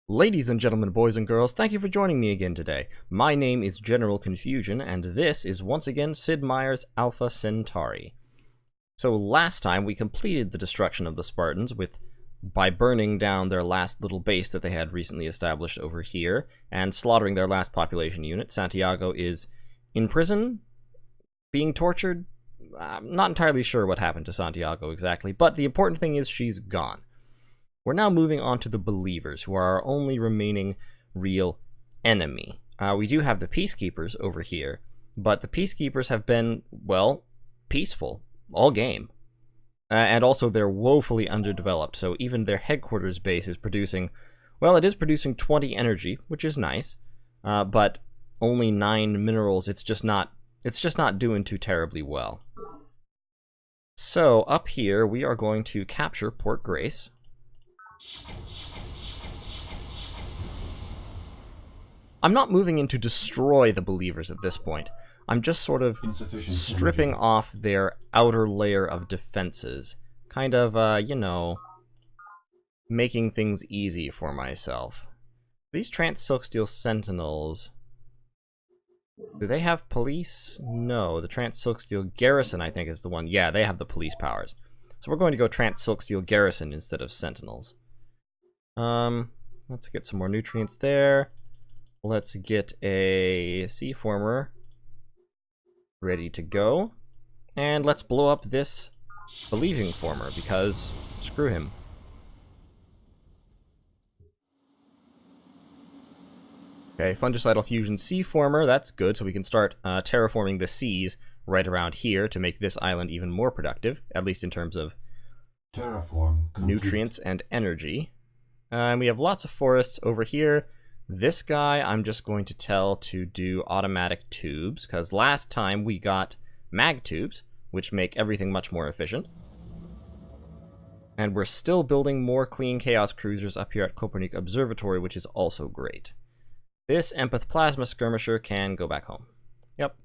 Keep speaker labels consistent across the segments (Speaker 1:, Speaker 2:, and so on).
Speaker 1: Ladies and gentlemen, boys and girls, thank you for joining me again today. My name is General Confusion, and this is once again Sid Meier's Alpha Centauri. So last time we completed the destruction of the Spartans by burning down their last little base that they had recently established over here, and slaughtering their last population unit. Santiago is in prison, being tortured. I'm not entirely sure what happened to Santiago exactly, but the important thing is she's gone. We're now moving on to the Believers, who are our only remaining real enemy. We do have the Peacekeepers over here, but the Peacekeepers have been, well, peaceful all game. And also they're woefully underdeveloped, so even their headquarters base is producing, well, it is producing 20 energy, which is nice, but only 9 minerals. It's just not doing too terribly well. So up here we are going to capture Port Grace. I'm not moving in to destroy the Believers at this point. I'm just sort of stripping off their outer layer of defenses. Kind of, you know, making things easy for myself. These Trans-Silk-Steel Sentinels... do they have police? No, the Trans-Silk-Steel Garrison, I think, is the one. Yeah, they have the police powers. So we're going to go Trans-Silk-Steel Garrison instead of Sentinels. Let's get some more nutrients there. Let's get a Sea Former ready to go. And let's blow up this Believing Former, because screw him. Okay, Fungicidal Fusion Sea Former, that's good, so we can start terraforming the seas right around here to make this island even more productive, at least in terms of nutrients and energy. And we have lots of forests over here. This guy I'm just going to tell to do automatic tubes, because last time we got mag tubes, which make everything much more efficient. And we're still building more clean chaos cruisers up here at Copernic Observatory, which is also great. This Empath Plasma Skirmisher can go back home. Yep.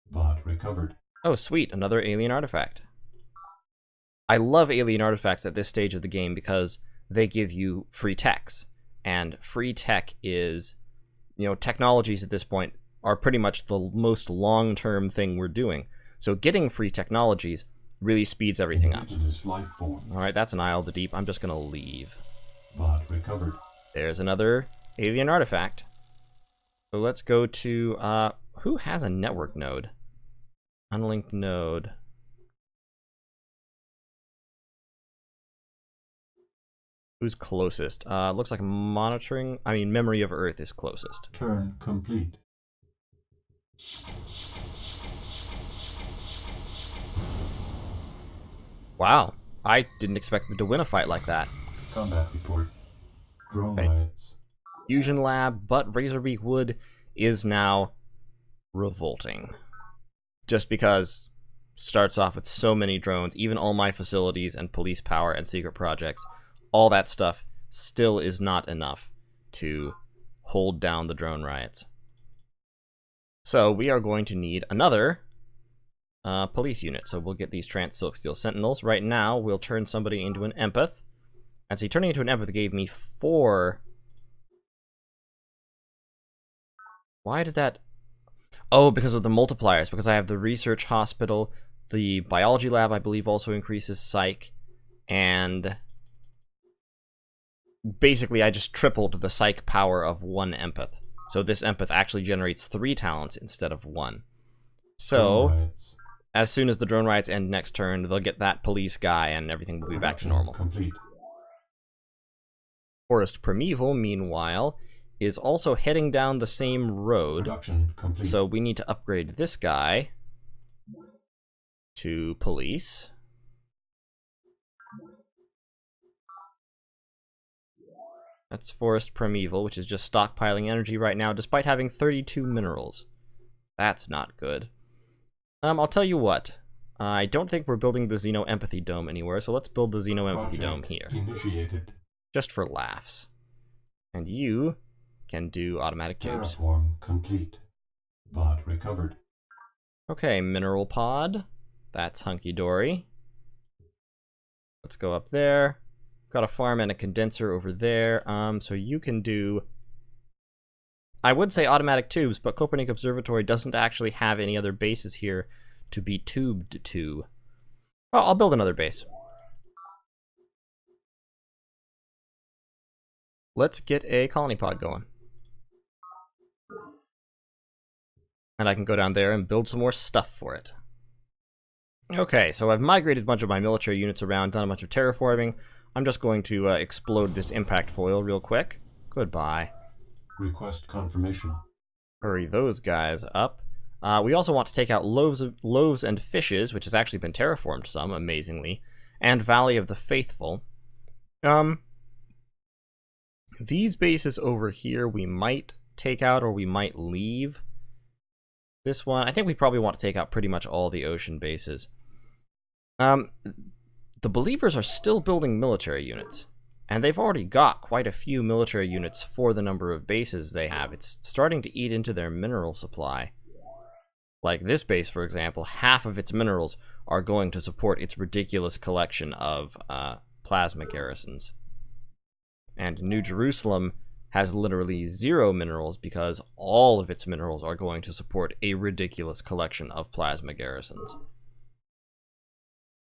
Speaker 2: Bot recovered.
Speaker 1: Oh, sweet, another alien artifact. I love alien artifacts at this stage of the game because they give you free techs. And free tech is, you know, technologies at this point are pretty much the most long-term thing we're doing. So getting free technologies really speeds everything up.
Speaker 2: Life form.
Speaker 1: Alright, that's an Isle of the Deep. I'm just gonna leave.
Speaker 2: Bot recovered.
Speaker 1: There's another alien artifact. So let's go to, who has a network node? Unlinked node. Who's closest? Looks like Memory of Earth is closest.
Speaker 2: Turn complete.
Speaker 1: Wow, I didn't expect them to win a fight like that.
Speaker 2: Combat report. Drone
Speaker 1: Okay.
Speaker 2: riots.
Speaker 1: Fusion lab, but Razorbeak Wood is now revolting. Just because starts off with so many drones, even all my facilities and police power and secret projects, all that stuff still is not enough to hold down the drone riots. So we are going to need another police unit. So we'll get these Trans-Silk-Steel Sentinels. Right now, we'll turn somebody into an Empath. And see, turning into an Empath gave me 4... Why did that... Oh, because of the multipliers. Because I have the research hospital, the biology lab, I believe, also increases psych, and basically I just tripled the psych power of one Empath. So this Empath actually generates 3 talents instead of 1. So, as soon as the drone riots end next turn, they'll get that police guy and everything will be back to normal.
Speaker 2: Complete.
Speaker 1: Forest Primeval, meanwhile, is also heading down the same road.
Speaker 2: Production complete.
Speaker 1: So we need to upgrade this guy to police. That's Forest Primeval, which is just stockpiling energy right now, despite having 32 minerals. That's not good. I'll tell you what. I don't think we're building the Xeno Empathy Dome anywhere, so let's build the Xeno Empathy Dome here.
Speaker 2: Initiated.
Speaker 1: Just for laughs. And you can do automatic tubes.
Speaker 2: Terraform complete. Bot recovered.
Speaker 1: Okay, Mineral Pod. That's hunky-dory. Let's go up there. Got a farm and a condenser over there. So you can do... I would say automatic tubes, but Copernic Observatory doesn't actually have any other bases here to be tubed to. Well, I'll build another base. Let's get a colony pod going. And I can go down there and build some more stuff for it. Okay, so I've migrated a bunch of my military units around, done a bunch of terraforming. I'm just going to explode this impact foil real quick. Goodbye.
Speaker 2: Request confirmation.
Speaker 1: Hurry those guys up. We also want to take out Loaves and Fishes, which has actually been terraformed some, amazingly, and Valley of the Faithful. These bases over here we might take out or we might leave. This one, I think we probably want to take out pretty much all the ocean bases. The Believers are still building military units. And they've already got quite a few military units for the number of bases they have. It's starting to eat into their mineral supply. Like this base, for example, half of its minerals are going to support its ridiculous collection of plasma garrisons. And New Jerusalem has literally 0 minerals because all of its minerals are going to support a ridiculous collection of plasma garrisons.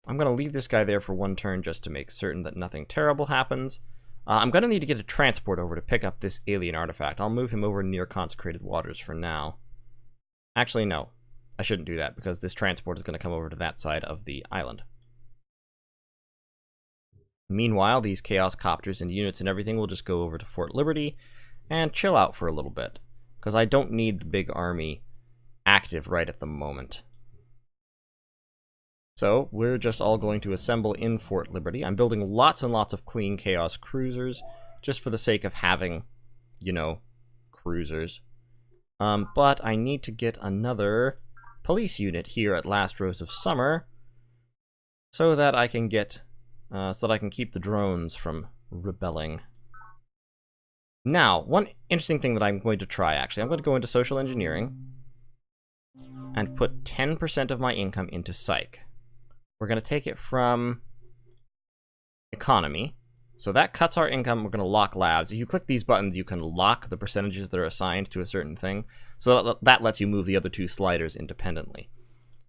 Speaker 1: I'm going to leave this guy there for 1 turn just to make certain that nothing terrible happens. I'm going to need to get a transport over to pick up this alien artifact. I'll move him over near consecrated waters for now. Actually, no. I shouldn't do that because this transport is going to come over to that side of the island. Meanwhile, these Chaos Copters and units and everything will just go over to Fort Liberty and chill out for a little bit. Because I don't need the big army active right at the moment. So, we're just all going to assemble in Fort Liberty. I'm building lots and lots of clean Chaos Cruisers, just for the sake of having, you know, cruisers. But I need to get another police unit here at Last Rose of Summer, so that I can get, so that I can keep the drones from rebelling. Now, one interesting thing that I'm going to try, actually, I'm going to go into social engineering, and put 10% of my income into psych. We're going to take it from economy. So that cuts our income. We're going to lock labs. If you click these buttons, you can lock the percentages that are assigned to a certain thing. So that lets you move the other 2 sliders independently.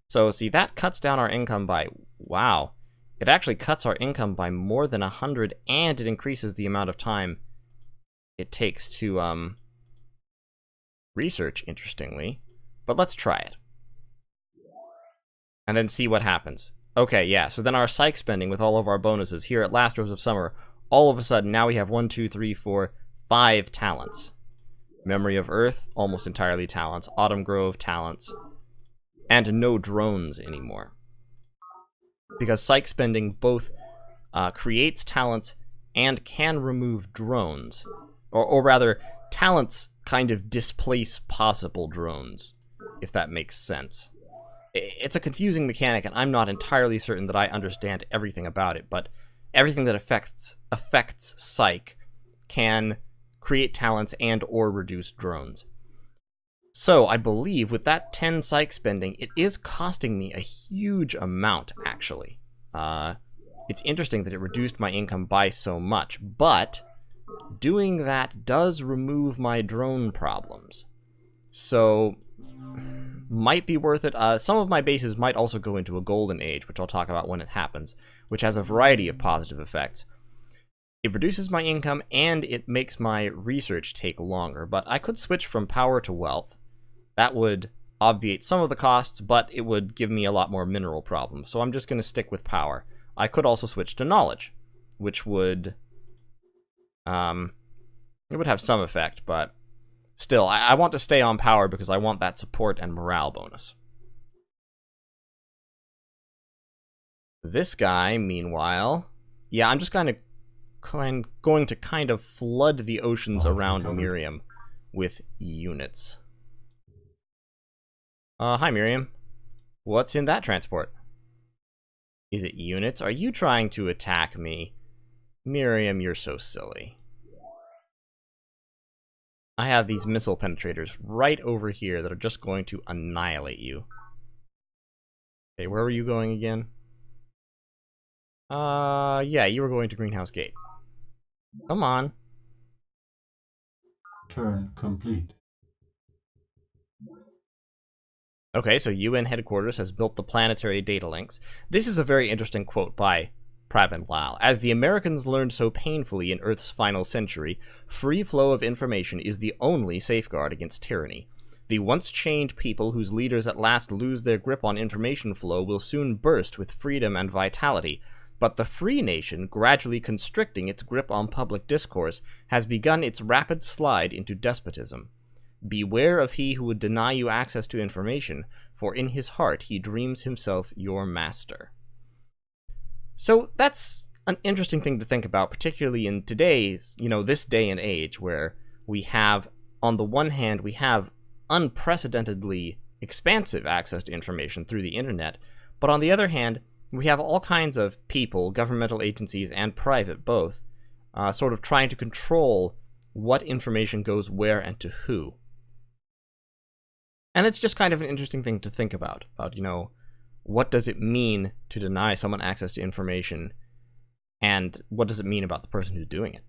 Speaker 1: So see, that cuts down our income by, wow. It actually cuts our income by more than 100, and it increases the amount of time it takes to research, interestingly. But let's try it. And then see what happens. Okay, yeah, so then our psych spending with all of our bonuses here at Last Rose of Summer, all of a sudden now we have 1, 2, 3, 4, 5 talents. Memory of Earth, almost entirely talents. Autumn Grove, talents. And no drones anymore. Because psych spending both creates talents and can remove drones. Or rather, talents kind of displace possible drones, if that makes sense. It's a confusing mechanic, and I'm not entirely certain that I understand everything about it, but everything that affects psych can create talents and or reduce drones. So I believe with that 10 psych spending, it is costing me a huge amount, actually. It's interesting that it reduced my income by so much, but doing that does remove my drone problems. So might be worth it. Some of my bases might also go into a golden age, which I'll talk about when it happens, which has a variety of positive effects. It reduces my income, and it makes my research take longer, but I could switch from power to wealth. That would obviate some of the costs, but it would give me a lot more mineral problems, so I'm just going to stick with power. I could also switch to knowledge, which would... it would have some effect, but... Still, I want to stay on power because I want that support and morale bonus. This guy, meanwhile... Yeah, I'm just going to kind of flood the oceans around Miriam with units. Hi, Miriam. What's in that transport? Is it units? Are you trying to attack me? Miriam, you're so silly. I have these missile penetrators right over here that are just going to annihilate you. Okay, where were you going again? Yeah, you were going to Greenhouse Gate. Come on.
Speaker 2: Turn complete.
Speaker 1: Okay, so UN headquarters has built the planetary data links. This is a very interesting quote by Pravin Lal. As the Americans learned so painfully in Earth's final century, free flow of information is the only safeguard against tyranny. The once chained people whose leaders at last lose their grip on information flow will soon burst with freedom and vitality, but the free nation, gradually constricting its grip on public discourse, has begun its rapid slide into despotism. Beware of he who would deny you access to information, for in his heart he dreams himself your master. So that's an interesting thing to think about, particularly in today's, this day and age, where we have, on the one hand, we have unprecedentedly expansive access to information through the internet, but on the other hand, we have all kinds of people, governmental agencies and private both, sort of trying to control what information goes where and to who. And it's just kind of an interesting thing to think about, what does it mean to deny someone access to information, and what does it mean about the person who's doing it?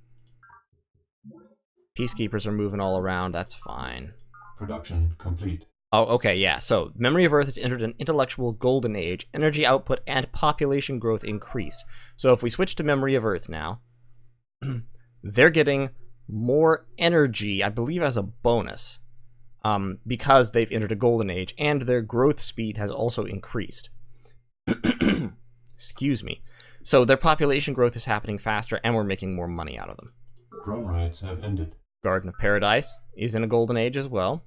Speaker 1: Peacekeepers are moving all around, that's fine.
Speaker 2: Production complete.
Speaker 1: Oh, okay, yeah, so Memory of Earth has entered an intellectual golden age, energy output and population growth increased. So if we switch to Memory of Earth now, they're getting more energy, I believe as a bonus, because they've entered a golden age, and their growth speed has also increased. Excuse me. So their population growth is happening faster, and we're making more money out of them.
Speaker 2: Drone rides have ended.
Speaker 1: Garden of Paradise is in a golden age as well.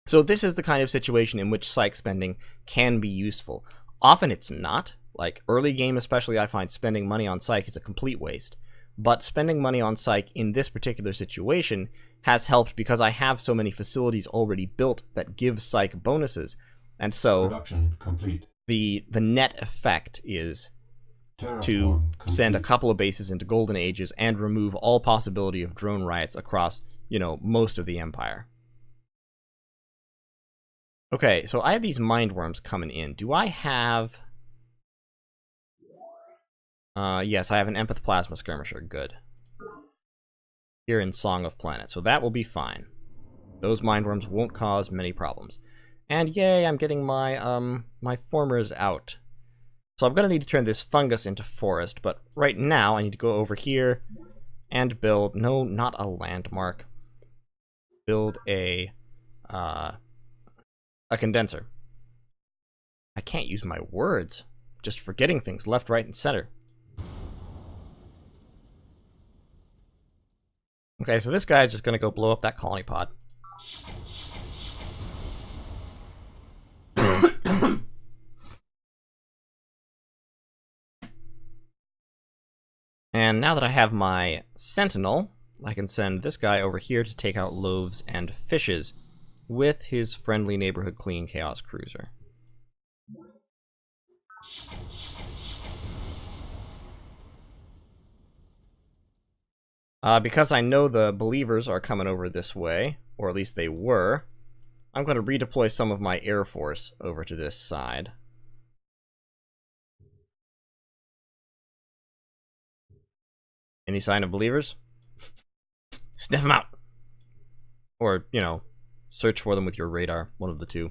Speaker 1: So this is the kind of situation in which psych spending can be useful. Often it's not. Like, early game especially, I find spending money on psych is a complete waste. But spending money on psych in this particular situation has helped because I have so many facilities already built that give psych bonuses. And so
Speaker 2: Production complete.
Speaker 1: The net effect is
Speaker 2: Terraform
Speaker 1: to
Speaker 2: complete.
Speaker 1: send a couple of bases into golden ages and remove all possibility of drone riots across, most of the empire. Okay, so I have these mind worms coming in. Do I have... yes, I have an Empath Plasma Skirmisher. Good. Here in Song of Planets, so that will be fine. Those mind worms won't cause many problems. And yay, I'm getting my, my formers out. So I'm gonna need to turn this fungus into forest, but right now I need to go over here and build... No, not a landmark. Build a condenser. I can't use my words. Just forgetting things left, right, and center. Okay, so this guy is just gonna go blow up that colony pod. And now that I have my Sentinel, I can send this guy over here to take out loaves and fishes with his friendly neighborhood clean chaos cruiser. Because I know the believers are coming over this way, or at least they were, I'm going to redeploy some of my Air Force over to this side. Any sign of believers? Sniff them out! Or, search for them with your radar, one of the two.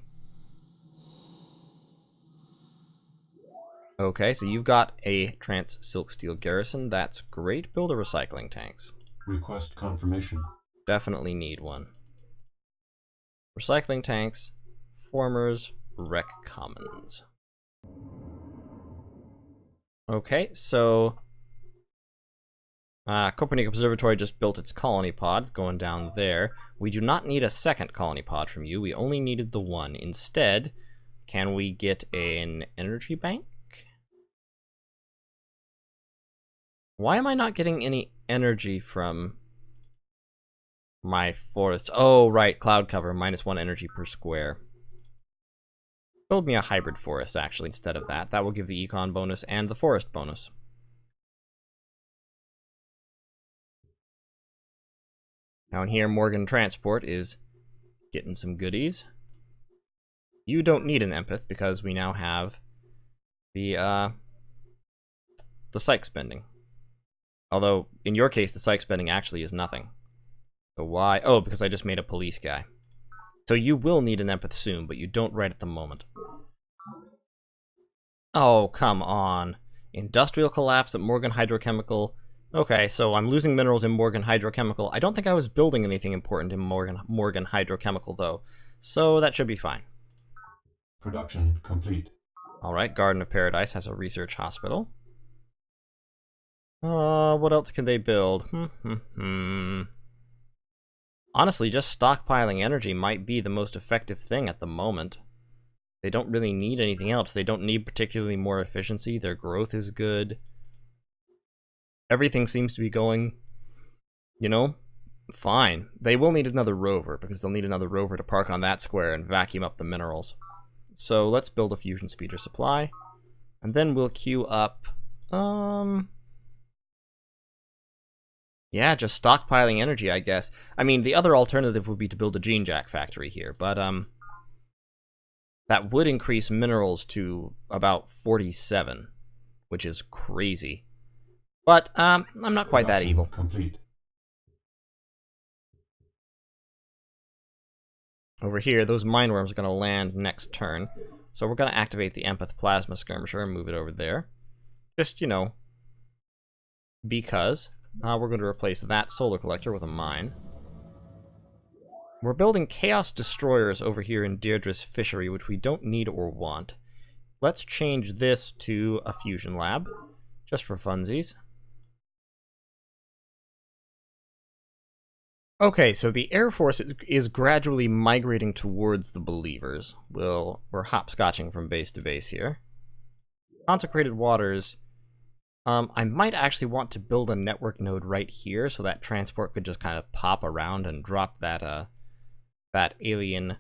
Speaker 1: Okay, so you've got a Trans Silk Steel Garrison. That's great. Build a recycling tanks.
Speaker 2: Request confirmation.
Speaker 1: Definitely need one. Recycling tanks, formers, wreck commons. Okay, so Copernic Observatory just built its colony pods going down there. We do not need a second colony pod from you. We only needed the one. Instead, can we get an energy bank? Why am I not getting any energy from my forests? Oh, right, cloud cover, -1 energy per square. Build me a hybrid forest, actually, instead of that. That will give the econ bonus and the forest bonus. Down here, Morgan Transport is getting some goodies. You don't need an empath because we now have the psych spending. Although, in your case, the psych spending actually is nothing. So why? Oh, because I just made a police guy. So you will need an empath soon, but you don't right at the moment. Oh, come on. Industrial collapse at Morgan Hydrochemical. Okay, so I'm losing minerals in Morgan Hydrochemical. I don't think I was building anything important in Morgan Hydrochemical, though. So that should be fine.
Speaker 2: Production complete.
Speaker 1: Alright, Garden of Paradise has a research hospital. What else can they build? Honestly, just stockpiling energy might be the most effective thing at the moment. They don't really need anything else. They don't need particularly more efficiency. Their growth is good. Everything seems to be going, you know, fine. They will need another rover, because they'll need another rover to park on that square and vacuum up the minerals. So let's build a fusion speeder supply. And then we'll queue up, yeah, just stockpiling energy, I guess. I mean, the other alternative would be to build a gene jack factory here, but, that would increase minerals to about 47, which is crazy. But, I'm not quite that evil.
Speaker 2: Complete.
Speaker 1: Over here, those mine worms are going to land next turn. So we're going to activate the Empath Plasma Skirmisher and move it over there. Just, you know, because we're going to replace that solar collector with a mine. We're building Chaos Destroyers over here in Deirdre's Fishery, which we don't need or want. Let's change this to a fusion lab, just for funsies. Okay, so the Air Force is gradually migrating towards the Believers. We're hopscotching from base to base here. Consecrated Waters. I might actually want to build a network node right here, so that transport could just kind of pop around and drop that alien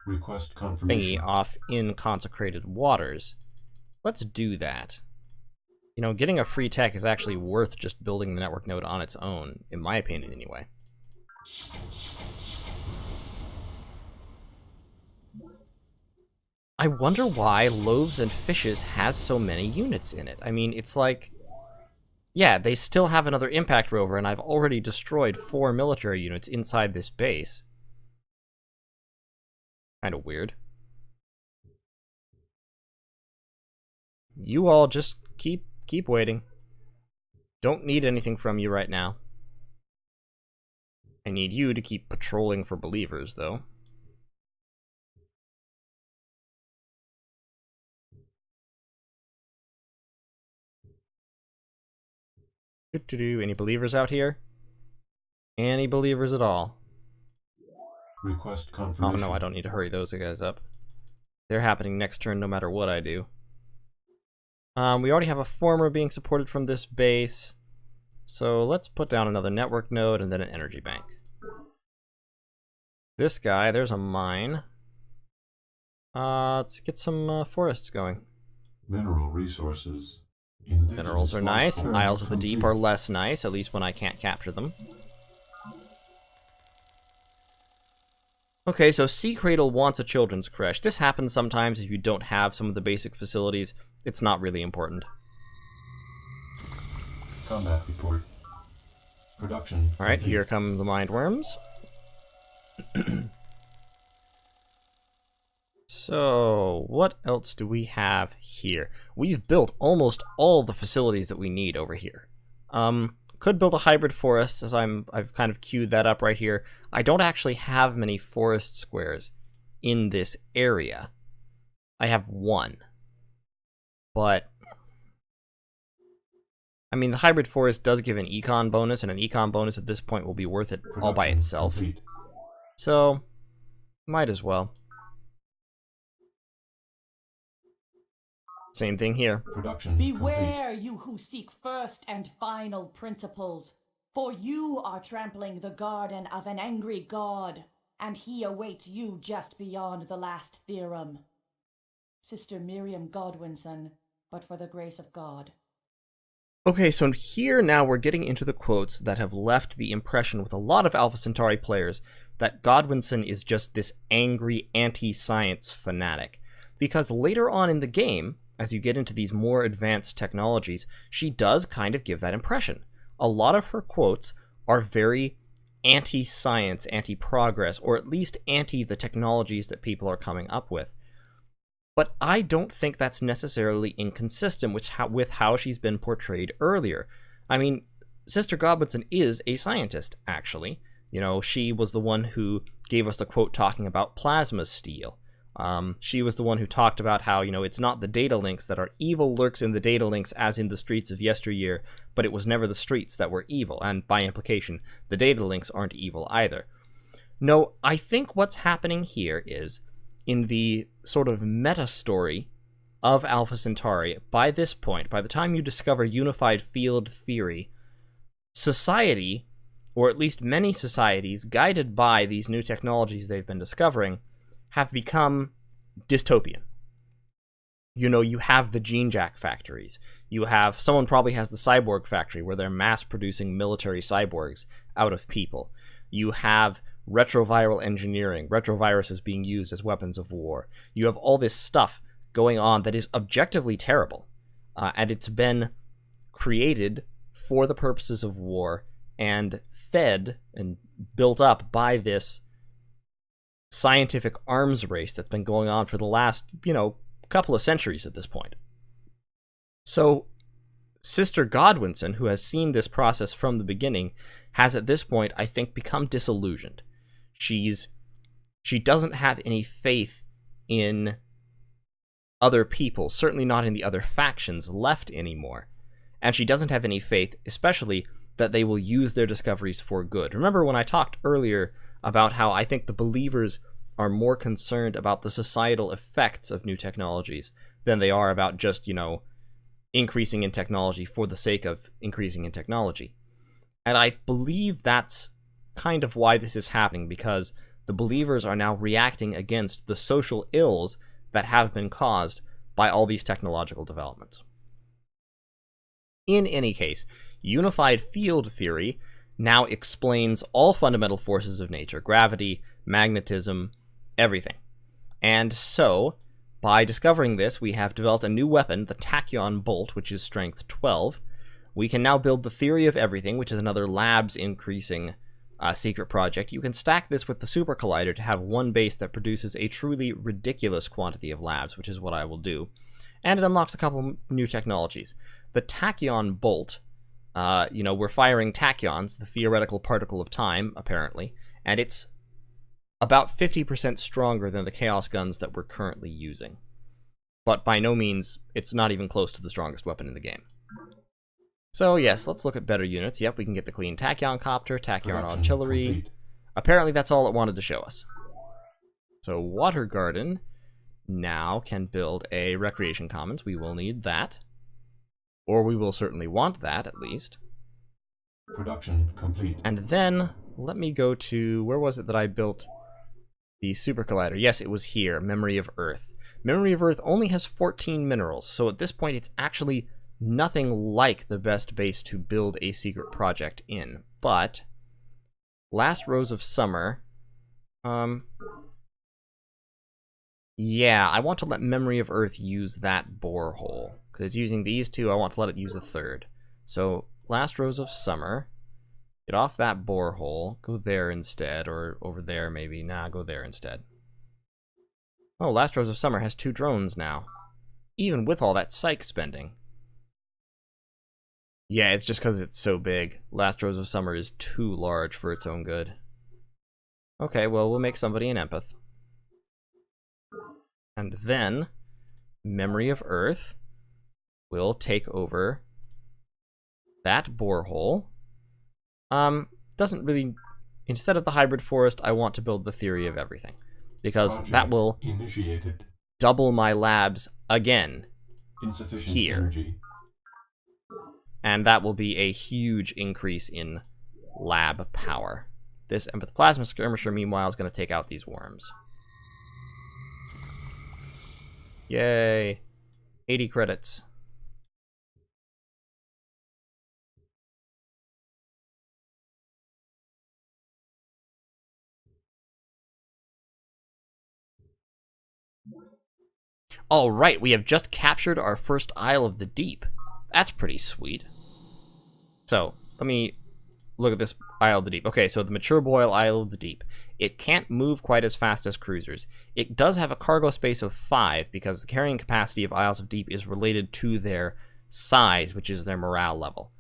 Speaker 2: Request confirmation
Speaker 1: thingy off in Consecrated Waters. Let's do that. You know, getting a free tech is actually worth just building the network node on its own, in my opinion anyway. I wonder why Loaves and Fishes has so many units in it. I mean, it's like, yeah, they still have another impact rover, and I've already destroyed 4 military units inside this base. Kind of weird. You all just keep waiting. Don't need anything from you right now. I need you to keep patrolling for Believers, though. Any Believers out here? Any Believers at all?
Speaker 2: Request confirmation.
Speaker 1: Oh no, I don't need to hurry those guys up. They're happening next turn no matter what I do. We already have a former being supported from this base. So let's put down another network node and then an energy bank. This guy, there's a mine. Let's get some forests going.
Speaker 2: Mineral resources.
Speaker 1: Minerals are nice. Isles of the Deep are less nice, at least when I can't capture them. Okay, so Sea Cradle wants a children's creche. This happens sometimes if you don't have some of the basic facilities. It's not really important.
Speaker 2: Combat report. Production.
Speaker 1: Alright, here come the mind worms. So, what else do we have here? We've built almost all the facilities that we need over here. Could build a hybrid forest, as I've kind of queued that up right here. I don't actually have many forest squares in this area. I have one. But, I mean, the hybrid forest does give an econ bonus, and an econ bonus at this point will be worth it all by itself.
Speaker 2: Complete.
Speaker 1: So, might as well. Same thing here.
Speaker 2: Production.
Speaker 3: Beware, you who seek first and final principles, for you are trampling the garden of an angry god, and he awaits you just beyond the last theorem. Sister Miriam Godwinson, but for the grace of God.
Speaker 1: Okay, so here now we're getting into the quotes that have left the impression with a lot of Alpha Centauri players that Godwinson is just this angry anti-science fanatic. Because later on in the game, as you get into these more advanced technologies, she does kind of give that impression. A lot of her quotes are very anti-science, anti-progress, or at least anti the technologies that people are coming up with. But I don't think that's necessarily inconsistent with how she's been portrayed earlier. I mean, Sister Godwinson is a scientist, actually. You know, she was the one who gave us the quote talking about plasma steel. She was the one who talked about how, you know, it's not the data links that are evil lurks in the data links as in the streets of yesteryear, but it was never the streets that were evil, and by implication, the data links aren't evil either. No, I think what's happening here is, in the sort of meta-story of Alpha Centauri, by this point, by the time you discover unified field theory, society, or at least many societies, guided by these new technologies they've been discovering, have become dystopian. You know, you have the gene jack factories. Someone probably has the cyborg factory where they're mass-producing military cyborgs out of people. You have retroviral engineering, retroviruses being used as weapons of war. You have all this stuff going on that is objectively terrible, and it's been created for the purposes of war and fed and built up by this scientific arms race that's been going on for the last, couple of centuries at this point. So, Sister Godwinson, who has seen this process from the beginning, has at this point, I think, become disillusioned. She doesn't have any faith in other people, certainly not in the other factions left anymore. And she doesn't have any faith, especially, that they will use their discoveries for good. Remember when I talked earlier about how I think the believers are more concerned about the societal effects of new technologies than they are about just, increasing in technology for the sake of increasing in technology. And I believe that's kind of why this is happening, because the believers are now reacting against the social ills that have been caused by all these technological developments. In any case, unified field theory now explains all fundamental forces of nature, gravity, magnetism, everything. And so, by discovering this, we have developed a new weapon, the tachyon bolt, which is strength 12. We can now build the theory of everything, which is another labs increasing secret project. You can stack this with the super collider to have one base that produces a truly ridiculous quantity of labs, which is what I will do. And it unlocks a couple new technologies. The tachyon bolt, we're firing tachyons, the theoretical particle of time, apparently, and it's about 50% stronger than the chaos guns that we're currently using. But by no means, it's not even close to the strongest weapon in the game. So yes, let's look at better units. Yep, we can get the clean tachyon copter, tachyon artillery.
Speaker 2: Complete.
Speaker 1: Apparently that's all it wanted to show us. So Water Garden now can build a Recreation Commons. We will need that. Or we will certainly want that, at least.
Speaker 2: Production complete.
Speaker 1: And then, let me go to, where was it that I built the Super Collider? Yes, it was here, Memory of Earth. Memory of Earth only has 14 minerals, so at this point it's actually nothing like the best base to build a secret project in. But, Last Rose of Summer, yeah, I want to let Memory of Earth use that borehole. Because it's using these two, I want to let it use a third. So, Last Rose of Summer, get off that borehole, go there instead, or over there maybe. Nah, go there instead. Oh, Last Rose of Summer has 2 drones now. Even with all that psych spending. Yeah, it's just because it's so big. Last Rose of Summer is too large for its own good. Okay, well, we'll make somebody an empath. And then, Memory of Earth will take over that borehole. Doesn't really... Instead of the hybrid forest, I want to build the theory of everything. Because
Speaker 2: Project
Speaker 1: that will
Speaker 2: initiated.
Speaker 1: double my labs again
Speaker 2: Insufficient
Speaker 1: here.
Speaker 2: energy.
Speaker 1: And that will be a huge increase in lab power. This Empath Plasma Skirmisher, meanwhile, is going to take out these worms. Yay! 80 credits. All right, we have just captured our first Isle of the Deep. That's pretty sweet. So, let me look at this Isle of the Deep. Okay, so the Mature Boil Isle of the Deep. It can't move quite as fast as cruisers. It does have a cargo space of 5 because the carrying capacity of Isles of Deep is related to their size, which is their morale level.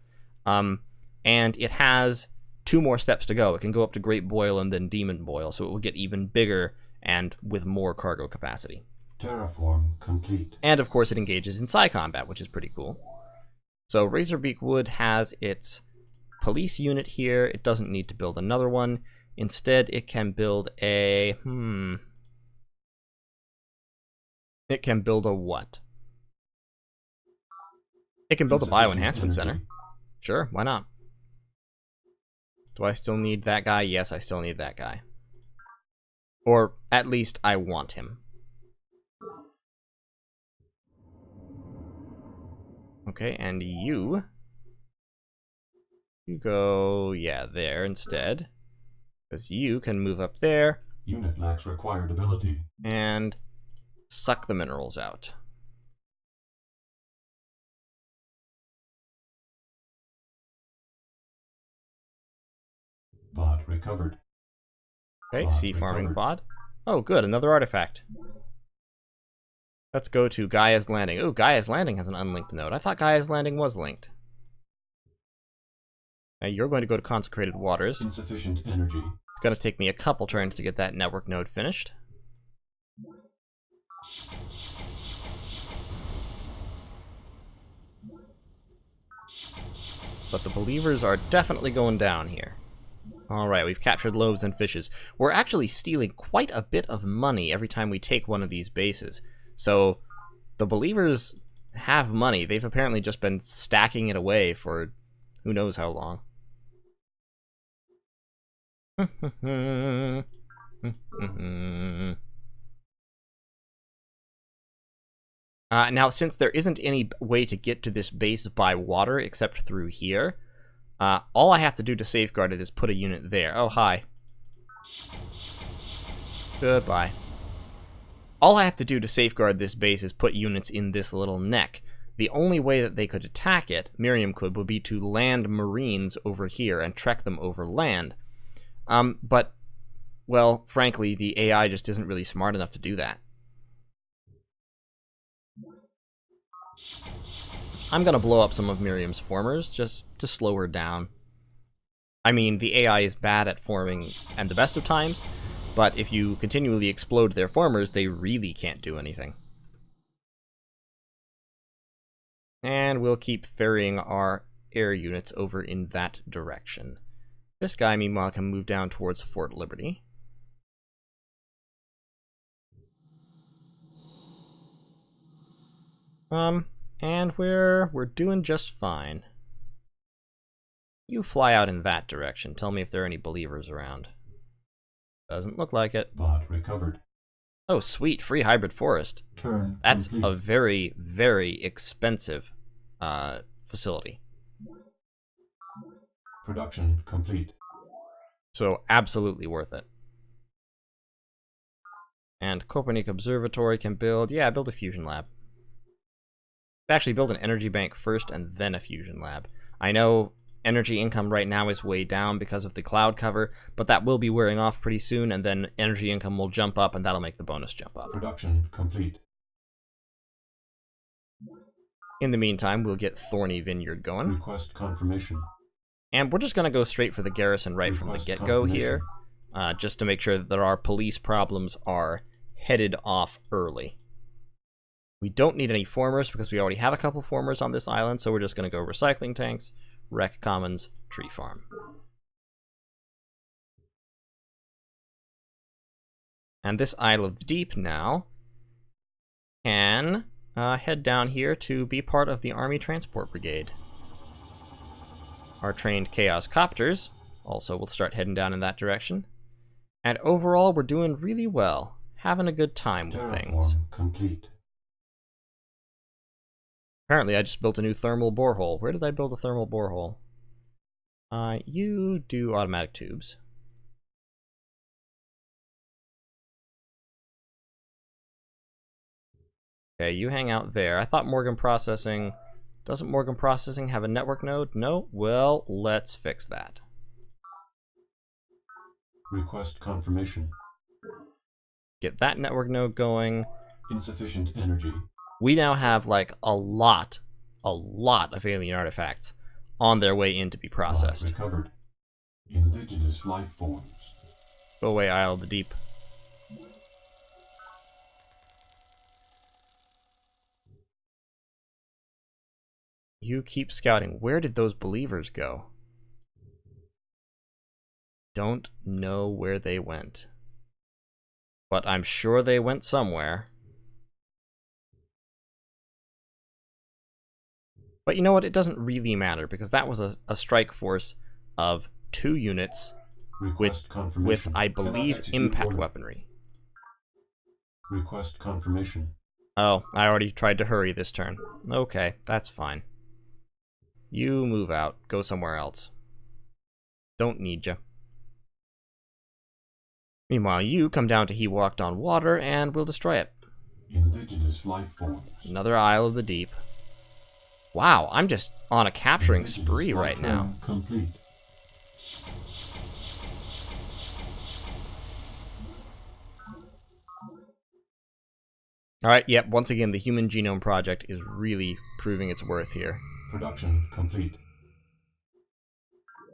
Speaker 1: And it has 2 more steps to go. It can go up to Great Boil and then Demon Boil, so it will get even bigger and with more cargo capacity.
Speaker 2: Terraform complete.
Speaker 1: And of course it engages in Psi combat, which is pretty cool. So Razorbeak Wood has its police unit here. It doesn't need to build another one. Instead, it can build a... It can build a what? It can build a bioenhancement center. Sure, why not? Do I still need that guy? Yes, I still need that guy. Or at least I want him. Okay, and you go, yeah, there instead. Because you can move up there.
Speaker 2: Unit lacks required ability.
Speaker 1: And suck the minerals out.
Speaker 2: Pod recovered.
Speaker 1: Okay, sea farming pod. Oh, good, another artifact. Let's go to Gaia's Landing. Oh, Gaia's Landing has an unlinked node. I thought Gaia's Landing was linked. Now you're going to go to Consecrated Waters.
Speaker 2: Insufficient energy.
Speaker 1: It's going to take me a couple turns to get that network node finished. But the believers are definitely going down here. Alright, we've captured loaves and fishes. We're actually stealing quite a bit of money every time we take one of these bases. So, the believers have money. They've apparently just been stacking it away for who knows how long. Now, since there isn't any way to get to this base by water except through here, all I have to do to safeguard it is put a unit there. Oh, hi. Goodbye. All I have to do to safeguard this base is put units in this little neck. The only way that they could attack it, Miriam could, would be to land Marines over here and trek them over land. But, well, frankly, the AI just isn't really smart enough to do that. I'm gonna blow up some of Miriam's formers, just to slow her down. I mean, the AI is bad at forming at the best of times, but if you continually explode their formers, they really can't do anything. And we'll keep ferrying our air units over in that direction. This guy, meanwhile, can move down towards Fort Liberty. And we're doing just fine. You fly out in that direction. Tell me if there are any believers around. Doesn't look like it.
Speaker 2: Bot recovered.
Speaker 1: Oh, sweet. Free hybrid forest.
Speaker 2: Turn
Speaker 1: That's
Speaker 2: complete.
Speaker 1: a very, very expensive facility.
Speaker 2: Production complete.
Speaker 1: So absolutely worth it. And Copernic Observatory can build... Yeah, build a fusion lab. Actually, build an energy bank first and then a fusion lab. I know energy income right now is way down because of the cloud cover, but that will be wearing off pretty soon, and then energy income will jump up, and that'll make the bonus jump up.
Speaker 2: Production complete.
Speaker 1: In the meantime, we'll get Thorny Vineyard going.
Speaker 2: Request confirmation.
Speaker 1: And we're just going to go straight for the garrison right from the get-go here, just to make sure that our police problems are headed off early. We don't need any formers because we already have a couple formers on this island, so we're just going to go recycling tanks, wreck commons, tree farm. And this Isle of the Deep now can head down here to be part of the Army Transport Brigade. Our trained Chaos Copters also will start heading down in that direction. And overall, we're doing really well, having a good time with things.
Speaker 2: Complete.
Speaker 1: Apparently, I just built a new thermal borehole. Where did I build a thermal borehole? You do automatic tubes. Okay, you hang out there. I thought Morgan Processing... Doesn't Morgan Processing have a network node? No? Well, let's fix that.
Speaker 2: Request confirmation.
Speaker 1: Get that network node going.
Speaker 2: Insufficient energy.
Speaker 1: We now have, like, a lot of alien artifacts on their way in to be processed.
Speaker 2: Recovered. Indigenous life forms.
Speaker 1: Go away, Isle of the Deep. You keep scouting. Where did those believers go? Don't know where they went. But I'm sure they went somewhere. But you know what? It doesn't really matter, because that was a strike force of 2 units with I believe, impact weaponry.
Speaker 2: Request confirmation.
Speaker 1: Oh, I already tried to hurry this turn. Okay, that's fine. You move out. Go somewhere else. Don't need you. Meanwhile, you come down to He Walked on Water, and we'll destroy it.
Speaker 2: Indigenous life forms.
Speaker 1: Another Isle of the Deep. Wow, I'm just on a capturing spree right now.
Speaker 2: Complete.
Speaker 1: Alright, yep, once again, the Human Genome Project is really proving its worth here.
Speaker 2: Production complete.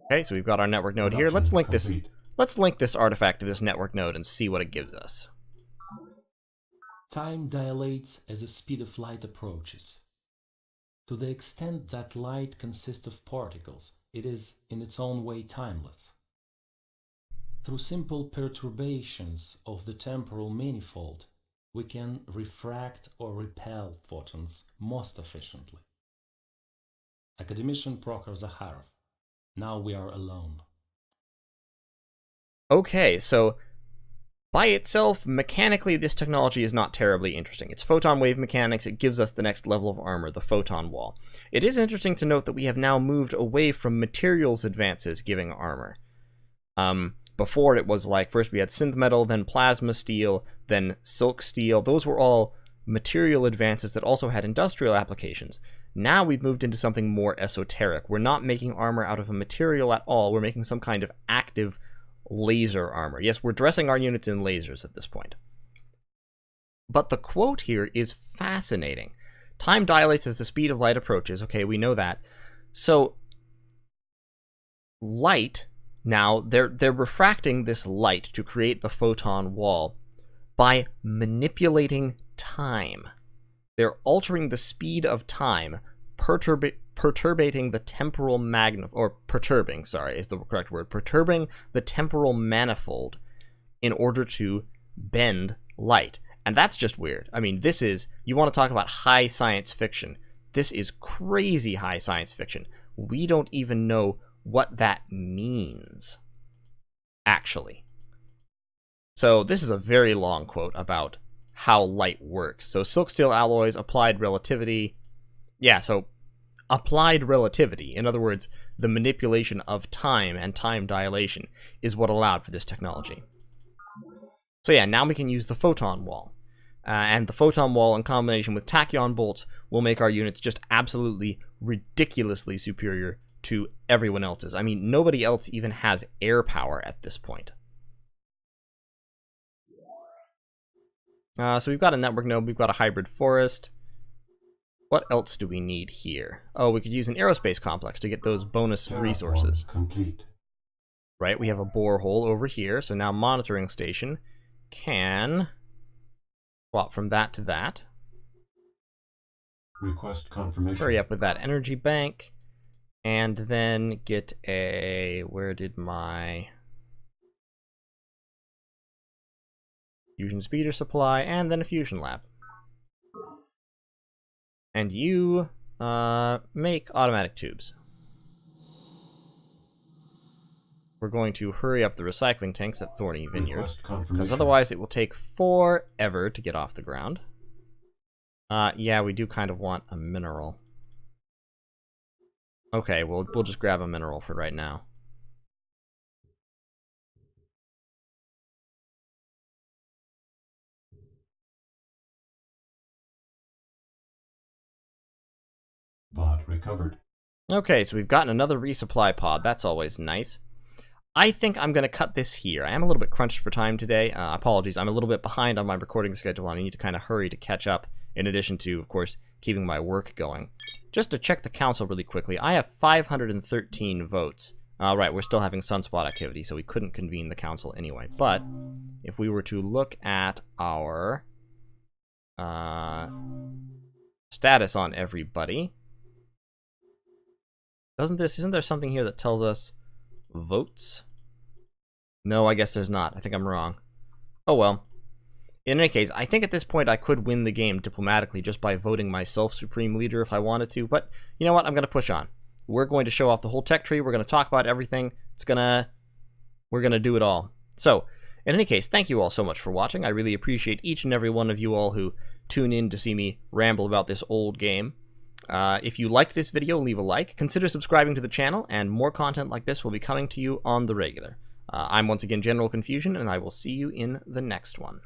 Speaker 1: Okay, so we've got our network node here. Let's link this artifact to this network node and see what it gives us.
Speaker 4: Time dilates as the speed of light approaches. To the extent that light consists of particles, it is in its own way timeless. Through simple perturbations of the temporal manifold, we can refract or repel photons most efficiently. Academician Prokhor Zakharov. Now we are alone.
Speaker 1: Okay, so by itself, mechanically, this technology is not terribly interesting. It's photon wave mechanics. It gives us the next level of armor, the photon wall. It is interesting to note that we have now moved away from materials advances giving armor. Before it was like, first we had synth metal, then plasma steel, then silk steel. Those were all material advances that also had industrial applications. Now we've moved into something more esoteric. We're not making armor out of a material at all. We're making some kind of active laser armor. Yes, we're dressing our units in lasers at this point. But the quote here is fascinating. Time dilates as the speed of light approaches. Okay, we know that. So, light, now, they're refracting this light to create the photon wall by manipulating time. They're altering the speed of time, perturbating the temporal perturbing the temporal manifold in order to bend light. And that's just weird. I mean, this is, you want to talk about high science fiction. This is crazy high science fiction. We don't even know what that means, actually. So this is a very long quote about how light works. So silk steel alloys, applied relativity. Yeah, so applied relativity, in other words, the manipulation of time and time dilation, is what allowed for this technology. So yeah, now we can use the photon wall. And the photon wall in combination with tachyon bolts will make our units just absolutely ridiculously superior to everyone else's. I mean, nobody else even has air power at this point. So we've got a network node, we've got a hybrid forest. What else do we need here? Oh, we could use an aerospace complex to get those bonus resources.
Speaker 2: Complete.
Speaker 1: Right, we have a borehole over here, so now monitoring station can swap from that to that.
Speaker 2: Request confirmation.
Speaker 1: Hurry up with that energy bank. And then get a... Where did my... Fusion speeder supply, and then a fusion lab. And you make automatic tubes. We're going to hurry up the recycling tanks at Thorny Vineyard, because otherwise it will take forever to get off the ground. Yeah, we do kind of want a mineral. Okay, we'll just grab a mineral for right now.
Speaker 2: recovered.
Speaker 1: Okay, so we've gotten another resupply pod. That's always nice. I think I'm going to cut this here. I am a little bit crunched for time today. Apologies, I'm a little bit behind on my recording schedule, and I need to kind of hurry to catch up, in addition to, of course, keeping my work going. Just to check the council really quickly, I have 513 votes. Right, we're still having sunspot activity, so we couldn't convene the council anyway. But if we were to look at our status on everybody, isn't there something here that tells us votes? No, I guess there's not. I think I'm wrong. Oh well. In any case, I think at this point I could win the game diplomatically just by voting myself Supreme Leader if I wanted to, but you know what? I'm going to push on. We're going to show off the whole tech tree. We're going to talk about everything. We're going to do it all. So, in any case, thank you all so much for watching. I really appreciate each and every one of you all who tune in to see me ramble about this old game. If you liked this video, leave a like. Consider subscribing to the channel, and more content like this will be coming to you on the regular. I'm once again General Confusion, and I will see you in the next one.